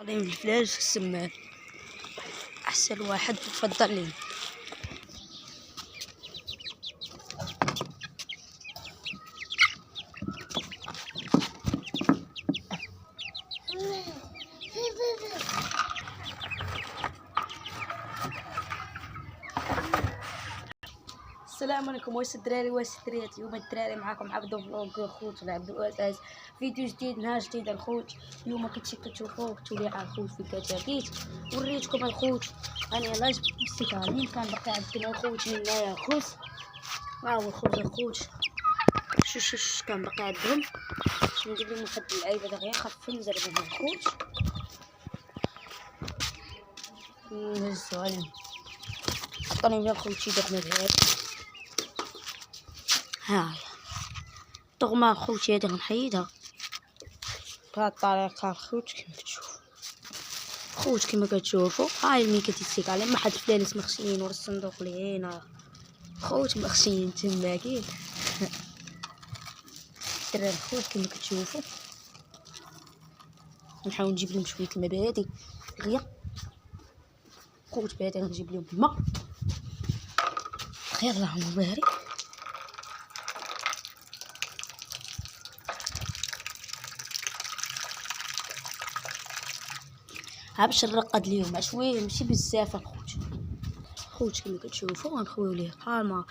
تقديم الفلاش في السمان. أحسن واحد تفضل لي. السلام عليكم واش الدراري واش الدريات. اليوم الدراري معاكم عبدو فلوق خوت عبدو الاساس فيديو جديد نهار جديد الخوت. اليوم كنتي كتشوفوا كتولي على الخوت في كتاكيت وريتكم الخوت. انا يلاه جبت السكالين كان باقي عندنا الخوت من هنايا الخوت. ها هو الخوت شوش كان باقي عندهم. ندير لهم واحد اللعيبه دغيا خاف نزرب من الخوت نهزو عليهم. عطوني بلا الخوت شي دغمه هاد هاي طغما خوتي هادي غنحيدها بهاد الطريقة. خوت كيما كتشوفوا هاي الميكا تيسيك على ما حد فلانس مخشيين ورا الصندوق اللي هنا خوت مخشيين تما كاين دراري الخوت كيما كتشوفوا. نحاول نجيب لهم شويه المبادئ دغيا خوت بهذا غنجيب لهم الماء خير اللهم بارك. ها باش نرقد ليهم شويه ماشي بزاف الخوت كيما كتشوفوا غنخويو ليه قالمه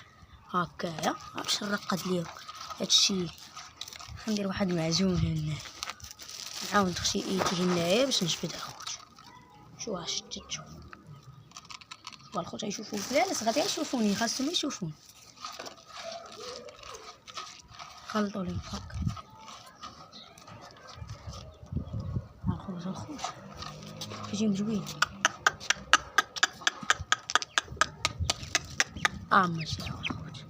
هكايا باش نرقد ليهم هادشي. غندير واحد المعجون هنا نعاود نخشي ايدي هنايا باش نجبدها الخوت. شوفوا ها شتتو والخوت غيشوفوا الفلانس غادي يشوفوني خاصهم يشوفوني. خلطوا لهم هكا الخوت كيجي مزوين. ماشي هو الخوت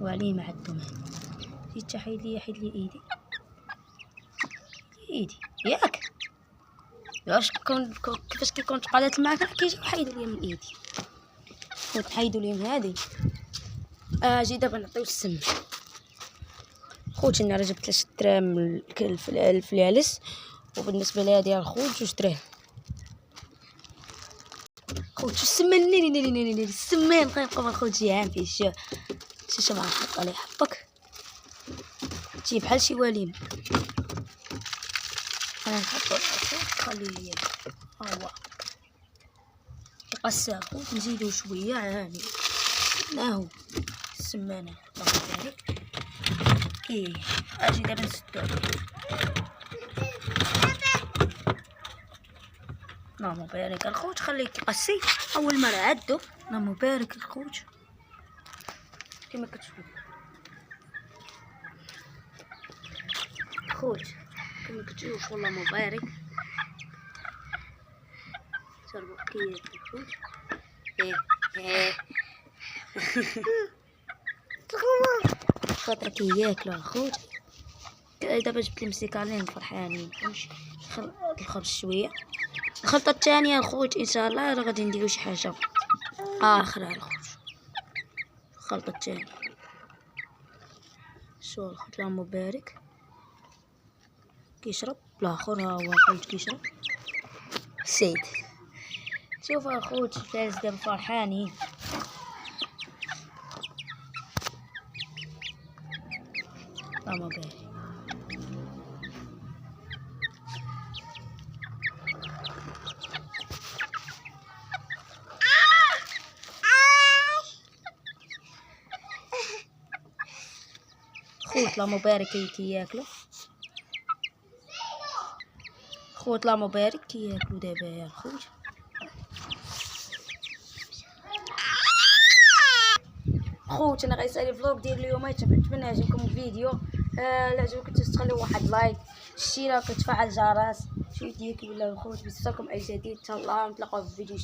وعليه ما عندهم. جيت حيد لي ايدي ياك واش كيفاش كيكون تقالات معاك كيجيو حيدوا لي من ايدي. خوت نحيدوا ليهم هادي. اجي دابا نعطيو السم خوت. انا راه جبت 3 دراهم الفلالس وبالنسبه لهادي الخوت 2 دراهم. خوت السمان نيني السمان غيبقى الخوت جيعان فيه. شوف غنحط عليه حبك تجي بحال شي وليمه. انا نحطو خليه ها هو يقسى خوت. نزيدو شويه عاني ها هو السمانه نحطها كي اجي دابا نسدو. اللهم بارك الخوت خليه يقسي اول مره عدو. اللهم بارك الخوت كيما كتشوفوا خوت كيما كتشوفوا اللهم بارك. شربوا كياك الخوت خاطر كياكلوا الخوت. دابا جبت لي مسيكالين فرحانين. نمشي نخلط الخبز شويه. الخلطه الثانيه الخوت ان شاء الله راه غادي نديرو شي حاجه اخرى الخوت. الخلطه الثانيه شو الخوت اللهم بارك كيشرب. الاخر ها هو الخوت كيشرب سيد. شوفوا الخوت الفاس دابا فرحانين. اللهم بارك. خوت اللهم بارك كياكلوا خوت اللهم بارك كياكلوا دابا يا الخوت. خوت انا غيسالي فلوق ديال اليوم. نتمنى يعجبكم الفيديو. لا عجبكم تخليو واحد لايك اشتراك وتفعل الجرس شويه ديالك بالله الخوت باش تصلكم اي جديد. ان شاء الله نتلاقاو في فيديو